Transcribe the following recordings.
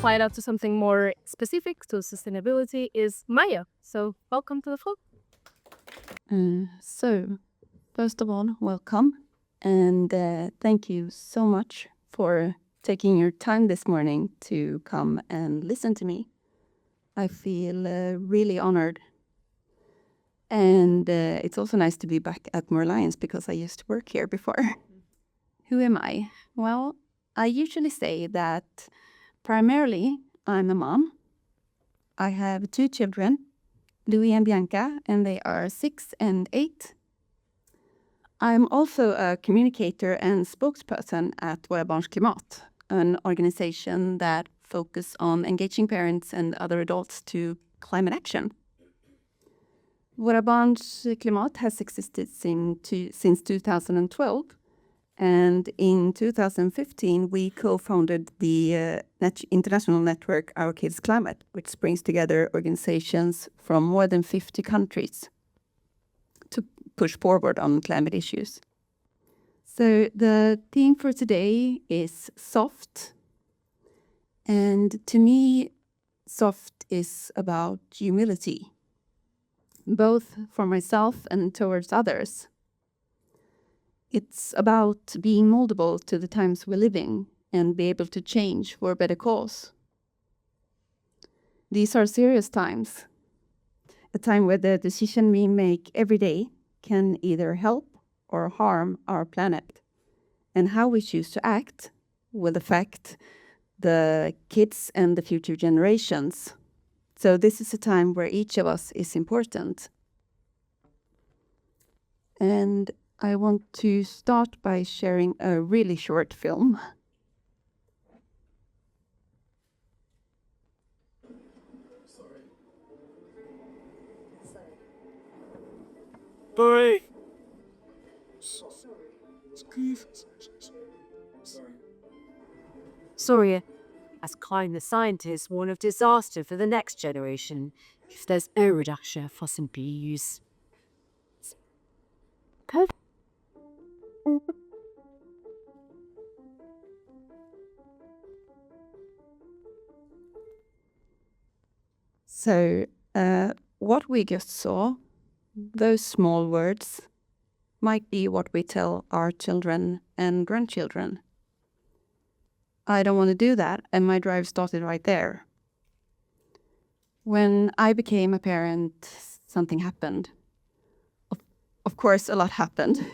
apply it out to something more specific to sustainability is Maja. So welcome to the floor. So, first of all, welcome. And thank you so much for taking your time this morning to come and listen to me. I feel really honored. And it's also nice to be back at Moor Lions because I used to work here before. Who am I? Well, I usually say that primarily I'm a mom. I have 2 children, Louis and Bianca, and they are 6 and 8. I'm also a communicator and spokesperson at Våra Barns Klimat, an organization that focuses on engaging parents and other adults to climate action. Våra Barns Klimat has existed since 2012, and in 2015 we co-founded the international network Our Kids Climate, which brings together organizations from more than 50 countries to push forward on climate issues. So the theme for today is soft. And to me, soft is about humility, both for myself and towards others. It's about being moldable to the times we're living and be able to change for a better cause. These are serious times, a time where the decision we make every day can either help or harm our planet. And how we choose to act will affect the kids and the future generations. So this is a time where each of us is important. And I want to start by sharing a really short film. Sorry. Sorry, as climate scientists warn of disaster for the next generation if there's no reduction of fossil fuel use. So what we just saw, those small words, might be what we tell our children and grandchildren. I don't want to do that, and my drive started right there. When I became a parent, something happened. Of course, a lot happened,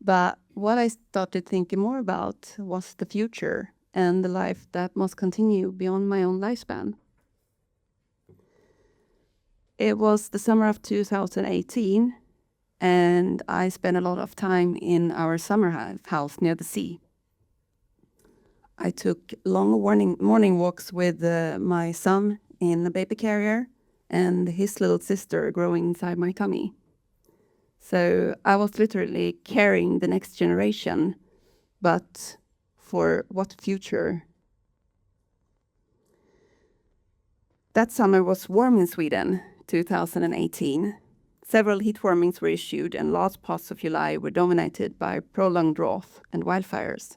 but what I started thinking more about was the future and the life that must continue beyond my own lifespan. It was the summer of 2018, and I spent a lot of time in our summer house near the sea. I took long morning walks with my son in a baby carrier and his little sister growing inside my tummy. So I was literally carrying the next generation, but for what future? That summer was warm in Sweden, 2018. Several heat warnings were issued, and large parts of July were dominated by prolonged drought and wildfires.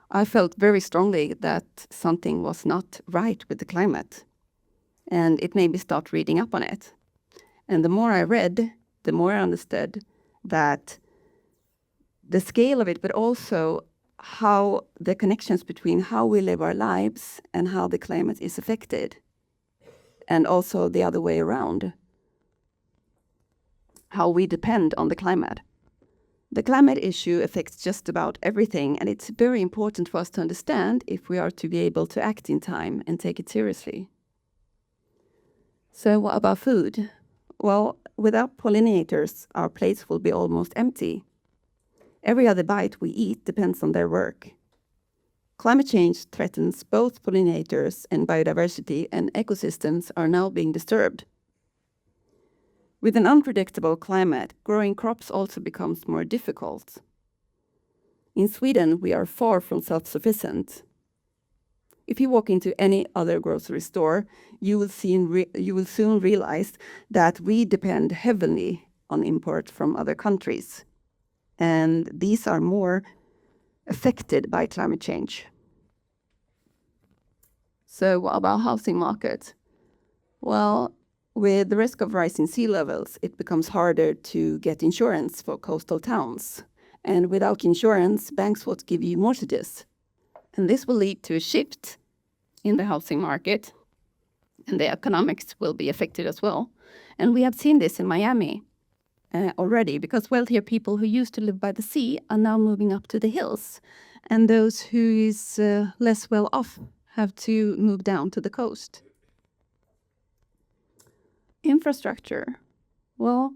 I felt very strongly that something was not right with the climate, and it made me start reading up on it. And the more I read, the more I understood that the scale of it, but also how the connections between how we live our lives and how the climate is affected, and also the other way around, how we depend on the climate. The climate issue affects just about everything, and it's very important for us to understand if we are to be able to act in time and take it seriously. So what about food? Well, without pollinators, our plates will be almost empty. Every other bite we eat depends on their work. Climate change threatens both pollinators and biodiversity, and ecosystems are now being disturbed. With an unpredictable climate, growing crops also becomes more difficult. In Sweden, we are far from self-sufficient. If you walk into any other grocery store, you will soon realize that we depend heavily on imports from other countries. And these are more affected by climate change. So what about housing market? Well, with the risk of rising sea levels, it becomes harder to get insurance for coastal towns. And without insurance, banks won't give you mortgages. And this will lead to a shift in the housing market, and the economics will be affected as well. And we have seen this in Miami already, because wealthier people who used to live by the sea are now moving up to the hills. And those who is less well off have to move down to the coast. Infrastructure. Well,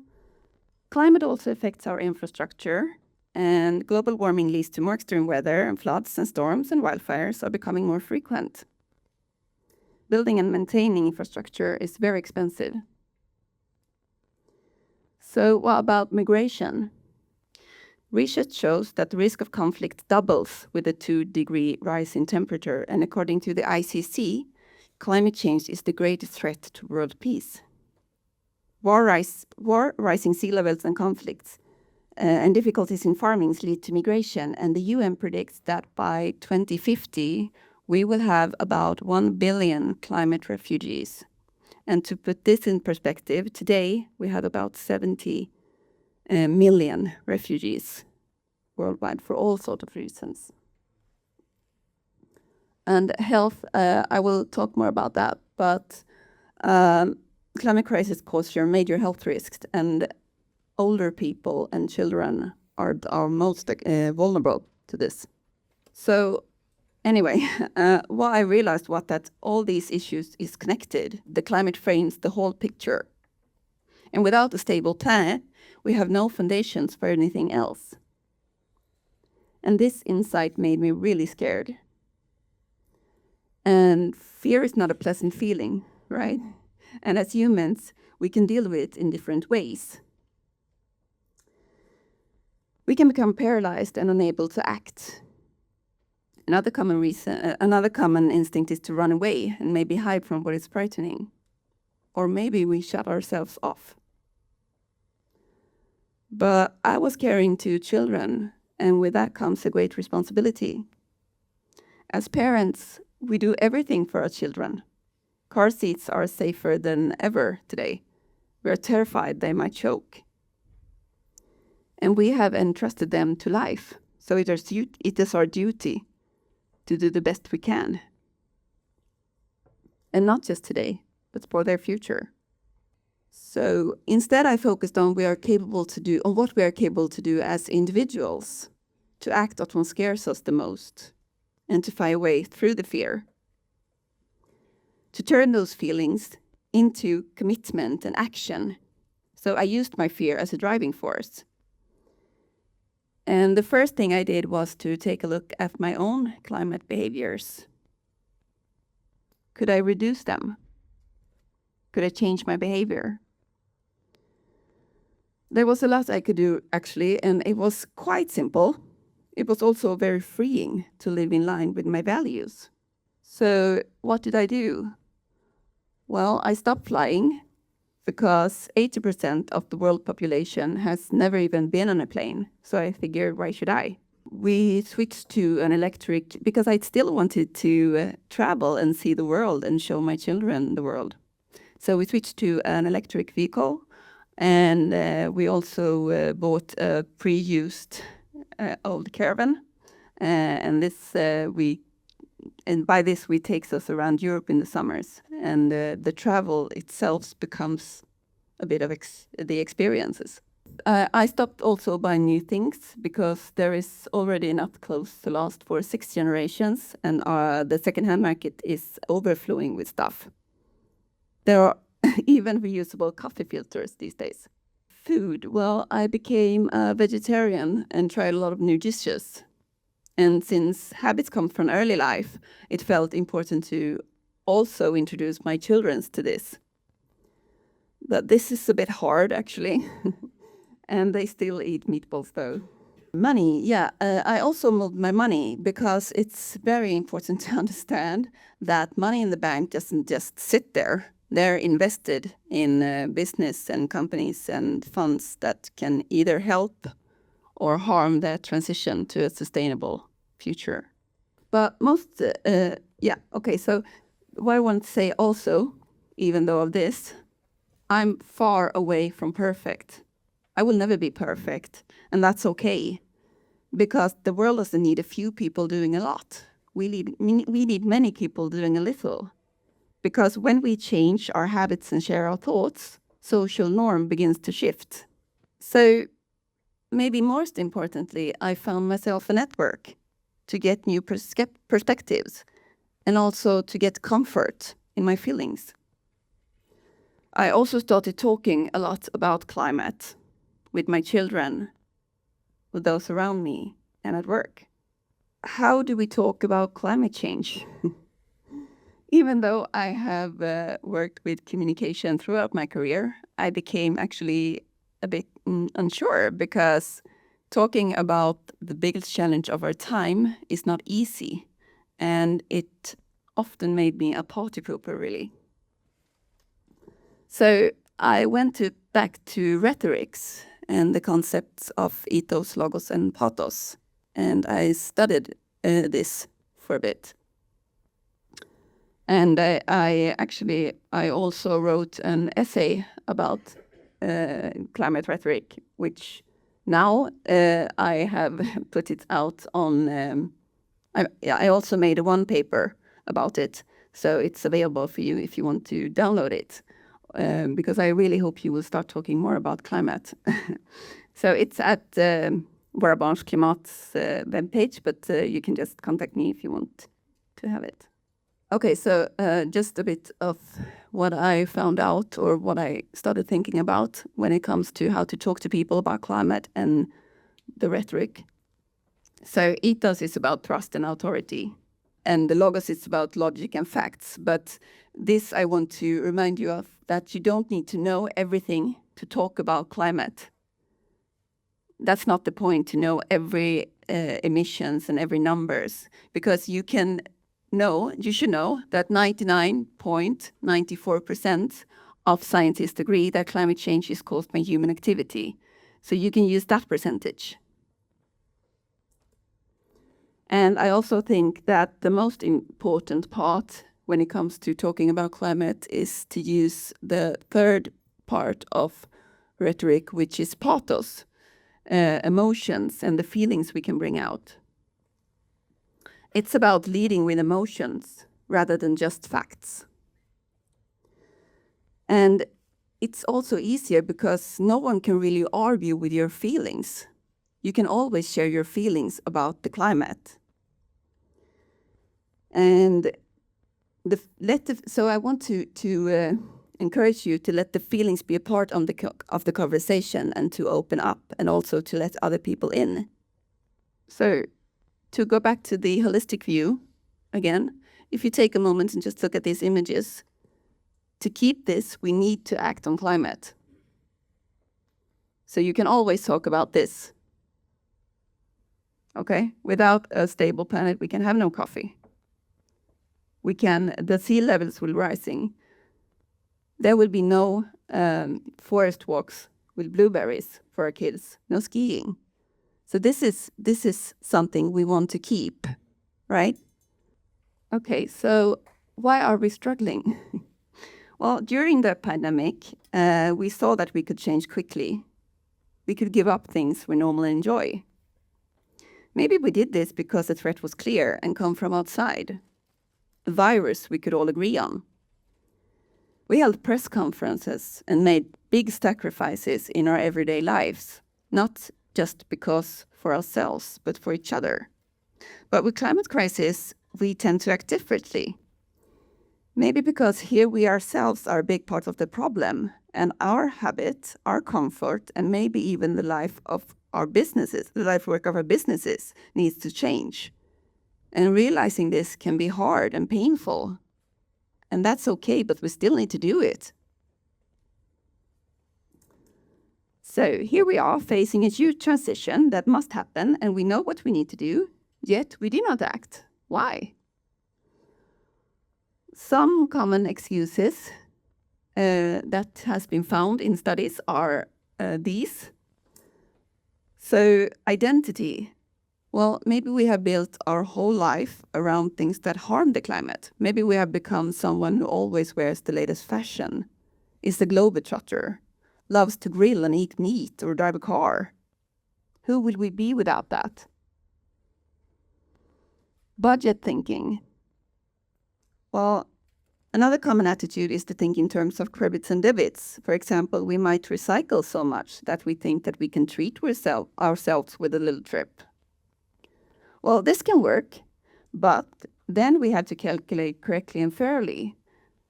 climate also affects our infrastructure, and global warming leads to more extreme weather, and floods and storms and wildfires are becoming more frequent. Building and maintaining infrastructure is very expensive. So what about migration? Research shows that the risk of conflict doubles with a 2-degree rise in temperature, and according to the ICC, climate change is the greatest threat to world peace. War, rising sea levels and conflicts and difficulties in farming lead to migration, and the UN predicts that by 2050, we will have about 1 billion climate refugees. And to put this in perspective, today we have about 70 million refugees worldwide for all sorts of reasons. And health, I will talk more about that, but climate crisis causes your major health risks, and older people and children are most vulnerable to this. So anyway, what I realized was that all these issues is connected. The climate frames the whole picture. And without a stable plan, we have no foundations for anything else. And this insight made me really scared. And fear is not a pleasant feeling, right? And as humans, we can deal with it in different ways. We can become paralyzed and unable to act. Another common instinct is to run away and maybe hide from what is frightening. Or maybe we shut ourselves off. But I was carrying 2 children, and with that comes a great responsibility. As parents, we do everything for our children. Car seats are safer than ever today. We are terrified they might choke. And we have entrusted them to life, so it is our duty to do the best we can. And not just today, but for their future. So instead I focused on what we are capable to do as individuals, to act on what scares us the most, and to find a way through the fear. To turn those feelings into commitment and action. So I used my fear as a driving force. And the first thing I did was to take a look at my own climate behaviors. Could I reduce them? Could I change my behavior? There was a lot I could do, actually, and it was quite simple. It was also very freeing to live in line with my values. So what did I do? Well, I stopped flying because 80% of the world population has never even been on a plane. So I figured, why should I? We switched to an electric, because I still wanted to travel and see the world and show my children the world. So we switched to an electric vehicle, and we also bought a pre-used old caravan. And by this we takes us around Europe in the summers, and the travel itself becomes a bit of the experiences. I stopped also buying new things because there is already enough clothes to last for 6 generations, and the second-hand market is overflowing with stuff. There are even reusable coffee filters these days. Food, well, I became a vegetarian and tried a lot of new dishes. And since habits come from early life, it felt important to also introduce my children to this. But this is a bit hard, actually. And they still eat meatballs, though. Money, yeah. I also moved my money because it's very important to understand that money in the bank doesn't just sit there. They're invested in business and companies and funds that can either help or harm their transition to a sustainable future. But so what I want to say also, even though of this, I'm far away from perfect. I will never be perfect, and that's okay, because the world doesn't need a few people doing a lot. We need many people doing a little, because when we change our habits and share our thoughts, social norm begins to shift. So maybe most importantly, I found myself a network to get new perspectives and also to get comfort in my feelings. I also started talking a lot about climate with my children, with those around me, and at work. How do we talk about climate change? Even though I have worked with communication throughout my career, I became actually a bit unsure, because talking about the biggest challenge of our time is not easy, and it often made me a party pooper, really. So I went back to rhetorics and the concepts of ethos, logos, and pathos, and I studied this for a bit. And I also wrote an essay about climate rhetoric, which now I have put it out on. I also made one paper about it, so it's available for you if you want to download it, because I really hope you will start talking more about climate. So it's at Våra Barns Klimat's webpage, but you can just contact me if you want to have it. Okay, so just a bit of what I found out, or what I started thinking about when it comes to how to talk to people about climate and the rhetoric. So ethos is about trust and authority, and the logos is about logic and facts. But this I want to remind you of, that you don't need to know everything to talk about climate. That's not the point, to know every emissions and every numbers, because you should know that 99.94% of scientists agree that climate change is caused by human activity. So you can use that percentage. And I also think that the most important part when it comes to talking about climate is to use the third part of rhetoric, which is pathos, emotions and the feelings we can bring out. It's about leading with emotions rather than just facts. And it's also easier because no one can really argue with your feelings. You can always share your feelings about the climate. And so I want to encourage you to let the feelings be a part of the conversation, and to open up, and also to let other people in. So to go back to the holistic view again, if you take a moment and just look at these images, to keep this, we need to act on climate. So you can always talk about this. Okay? Without a stable planet, we can have no coffee. The sea levels will rising. There will be no forest walks with blueberries for our kids, no skiing. So this is something we want to keep, right? Okay, so why are we struggling? Well, during the pandemic, we saw that we could change quickly. We could give up things we normally enjoy. Maybe we did this because the threat was clear and come from outside. A virus we could all agree on. We held press conferences and made big sacrifices in our everyday lives, not just because for ourselves, but for each other. But with climate crisis, we tend to act differently. Maybe because here we ourselves are a big part of the problem, and our habit, our comfort, and maybe even the life of our businesses, the life work of our businesses needs to change. And realizing this can be hard and painful. And that's okay, but we still need to do it. So here we are facing a huge transition that must happen, and we know what we need to do, yet we do not act. Why? Some common excuses that has been found in studies are these. So identity. Well, maybe we have built our whole life around things that harm the climate. Maybe we have become someone who always wears the latest fashion, is a globetrotter, loves to grill and eat meat or drive a car. Who will we be without that? Budget thinking. Well, another common attitude is to think in terms of credits and debits. For example, we might recycle so much that we think that we can treat ourselves with a little trip. Well, this can work, but then we have to calculate correctly and fairly.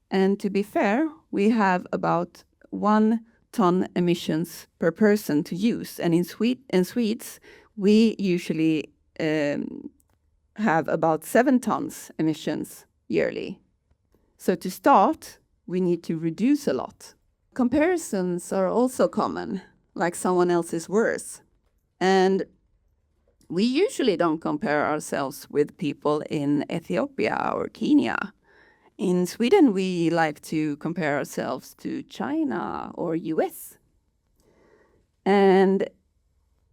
And to be fair, we have about 1 ton emissions per person to use. And in Swedes, we usually have about 7 tons emissions yearly. So to start, we need to reduce a lot. Comparisons are also common, like someone else is worse. And we usually don't compare ourselves with people in Ethiopia or Kenya. In Sweden, we like to compare ourselves to China or US. And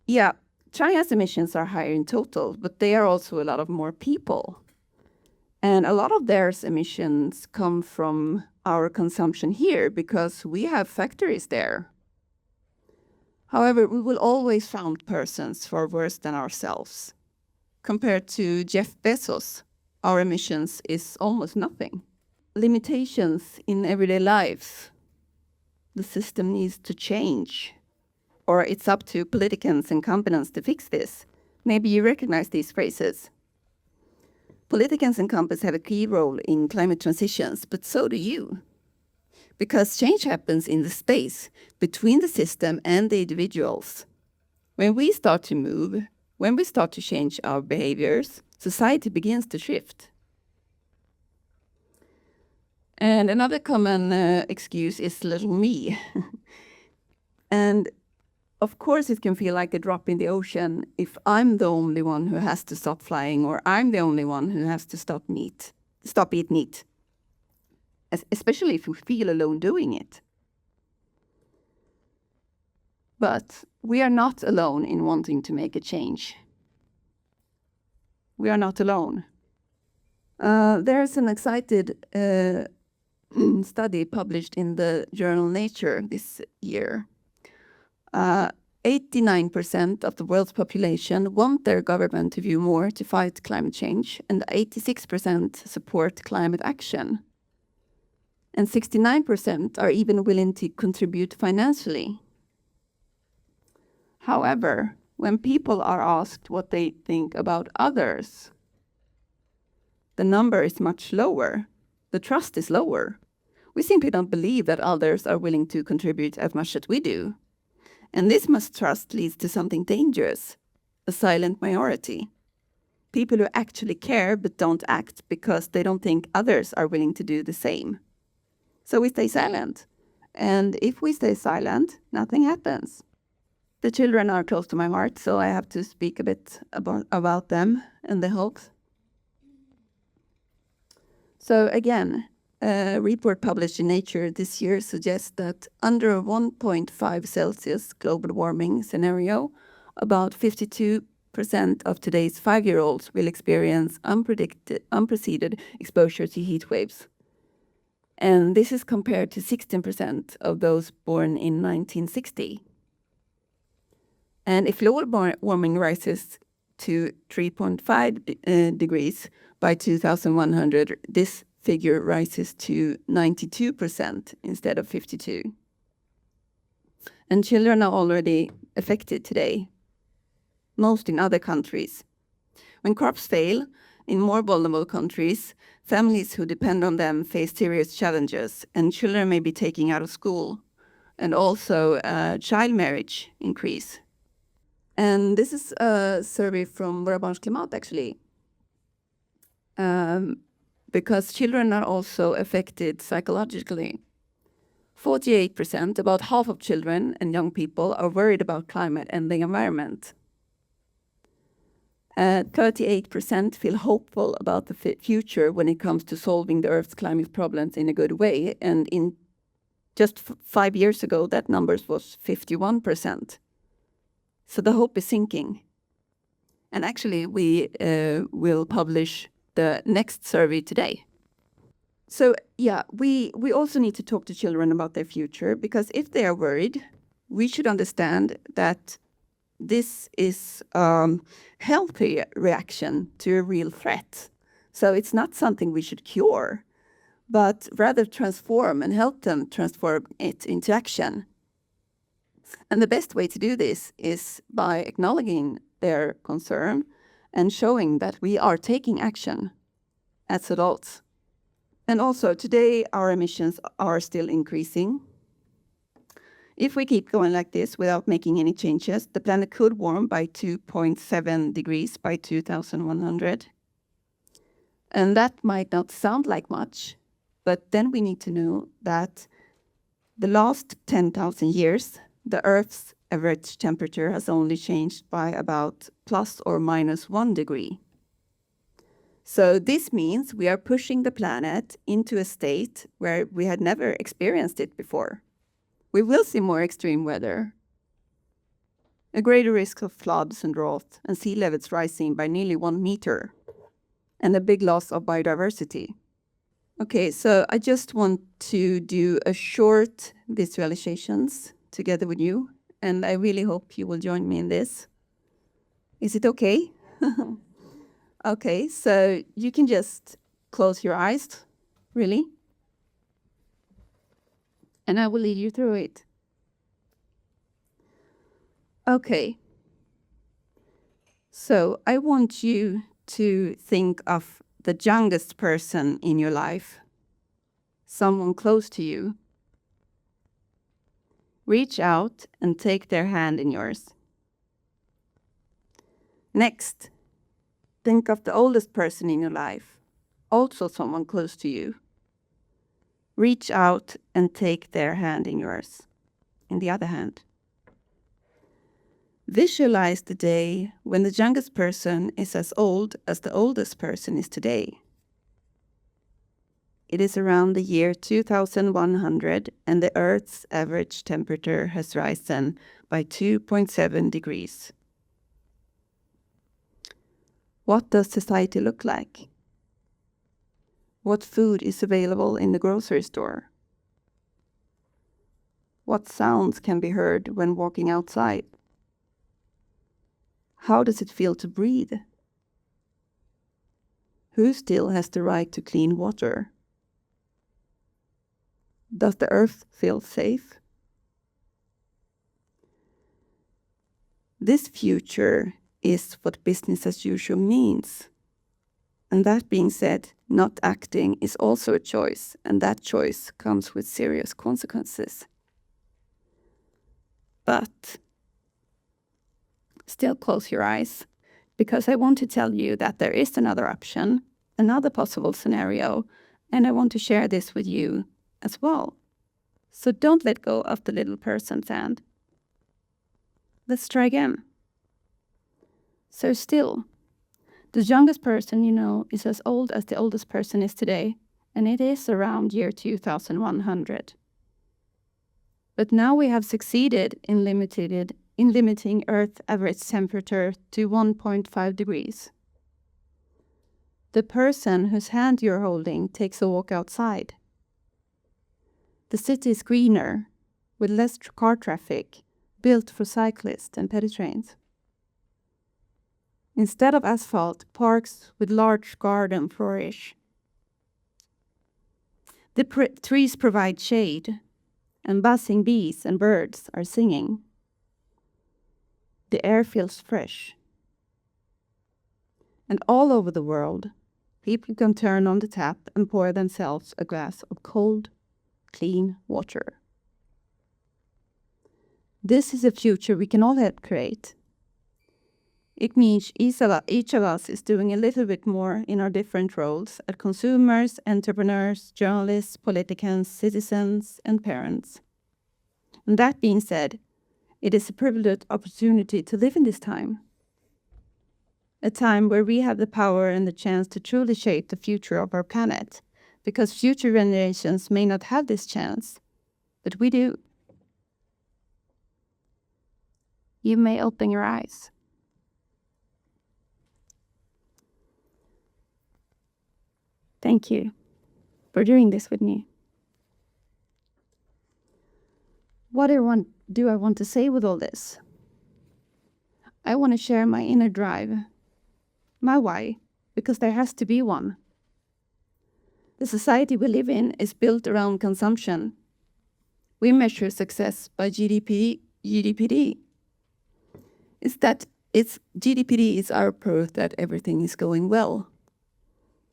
yeah, China's emissions are higher in total, but they are also a lot of more people. And a lot of their emissions come from our consumption here because we have factories there. However, we will always find persons far worse than ourselves. Compared to Jeff Bezos, our emissions is almost nothing. Limitations in everyday lives. The system needs to change. Or it's up to politicians and companies to fix this. Maybe you recognize these phrases. Politicians and companies have a key role in climate transitions, but so do you. Because change happens in the space between the system and the individuals. When we start to move, when we start to change our behaviors, society begins to shift. And another common excuse is little me. And of course, it can feel like a drop in the ocean if I'm the only one who has to stop flying, or I'm the only one who has to stop eat meat. Especially if we feel alone doing it. But we are not alone in wanting to make a change. We are not alone. There's an excited study published in the journal Nature this year. 89% of the world's population want their government to do more to fight climate change, and 86% support climate action. And 69% are even willing to contribute financially. However, when people are asked what they think about others, the number is much lower. The trust is lower. We simply don't believe that others are willing to contribute as much as we do. And this mistrust leads to something dangerous, a silent minority. People who actually care but don't act because they don't think others are willing to do the same. So we stay silent. And if we stay silent, nothing happens. The children are close to my heart, so I have to speak a bit about them and the hopes. So again, a report published in Nature this year suggests that under a 1.5 Celsius global warming scenario, about 52% of today's 5-year-olds will experience unpreceded exposure to heat waves. And this is compared to 16% of those born in 1960. And if global warming rises to 3.5 degrees by 2100, this figure rises to 92% instead of 52. And children are already affected today, most in other countries. When crops fail, in more vulnerable countries, families who depend on them face serious challenges, and children may be taken out of school, and also child marriage increase. And this is a survey from Våra Barns Klimat, actually. Because children are also affected psychologically. 48%, about half of children and young people, are worried about climate and the environment. 38% feel hopeful about the future when it comes to solving the Earth's climate problems in a good way. And in just 5 years ago, that number was 51%. So the hope is sinking. And actually, we will publish the next survey today. So yeah, we also need to talk to children about their future, because if they are worried, we should understand that this is healthy reaction to a real threat. So it's not something we should cure, but rather transform and help them transform it into action. And the best way to do this is by acknowledging their concern and showing that we are taking action as adults. And also, today our emissions are still increasing. If we keep going like this without making any changes, the planet could warm by 2.7 degrees by 2100. And that might not sound like much, but then we need to know that the last 10,000 years, the Earth's average temperature has only changed by about plus or minus 1 degree. So this means we are pushing the planet into a state where we had never experienced it before. We will see more extreme weather, a greater risk of floods and drought, and sea levels rising by nearly 1 meter, and a big loss of biodiversity. Okay, so I just want to do a short visualizations together with you, and I really hope you will join me in this. Is it okay? Okay, so you can just close your eyes, really, and I will lead you through it. Okay, so I want you to think of the youngest person in your life, someone close to you. Reach out and take their hand in yours. Next, think of the oldest person in your life, also someone close to you. Reach out and take their hand in yours, in the other hand. Visualize the day when the youngest person is as old as the oldest person is today. It is around the year 2100, and the Earth's average temperature has risen by 2.7 degrees. What does society look like? What food is available in the grocery store? What sounds can be heard when walking outside? How does it feel to breathe? Who still has the right to clean water? Does the earth feel safe? This future is what business as usual means. And that being said, not acting is also a choice, and that choice comes with serious consequences. But still close your eyes, because I want to tell you that there is another option, another possible scenario, and I want to share this with you as well. So don't let go of the little person's hand. Let's try again. So still, the youngest person you know is as old as the oldest person is today, and it is around year 2100. But now we have succeeded in limiting Earth's average temperature to 1.5 degrees. The person whose hand you're holding takes a walk outside. The city is greener, with less car traffic, built for cyclists and pedestrians. Instead of asphalt, parks with large garden flourish. The trees provide shade, and buzzing bees and birds are singing. The air feels fresh. And all over the world, people can turn on the tap and pour themselves a glass of cold, clean water. This is a future we can all help create. It means each of us is doing a little bit more in our different roles as consumers, entrepreneurs, journalists, politicians, citizens, and parents. And that being said, it is a privileged opportunity to live in this time. A time where we have the power and the chance to truly shape the future of our planet, because future generations may not have this chance, but we do. You may open your eyes. Thank you for doing this with me. What do I want to say with all this? I want to share my inner drive, my why, because there has to be one. The society we live in is built around consumption. We measure success by GDPD. GDPD is our proof that everything is going well.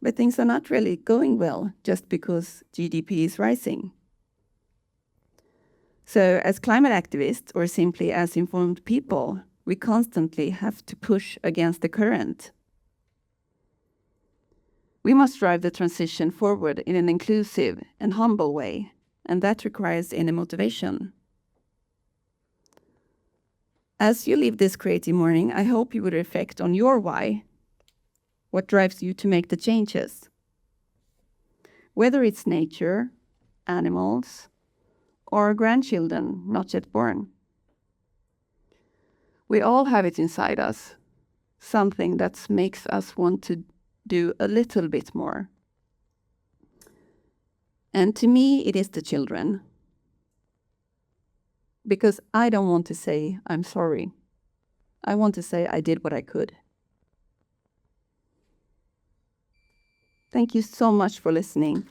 But things are not really going well just because GDP is rising. So as climate activists, or simply as informed people, we constantly have to push against the current. We must drive the transition forward in an inclusive and humble way, and that requires inner motivation. As you leave this creative morning, I hope you will reflect on your why. What drives you to make the changes? Whether it's nature, animals, or grandchildren not yet born. We all have it inside us, something that makes us want to do a little bit more. And to me, it is the children. Because I don't want to say, I'm sorry. I want to say I did what I could. Thank you so much for listening.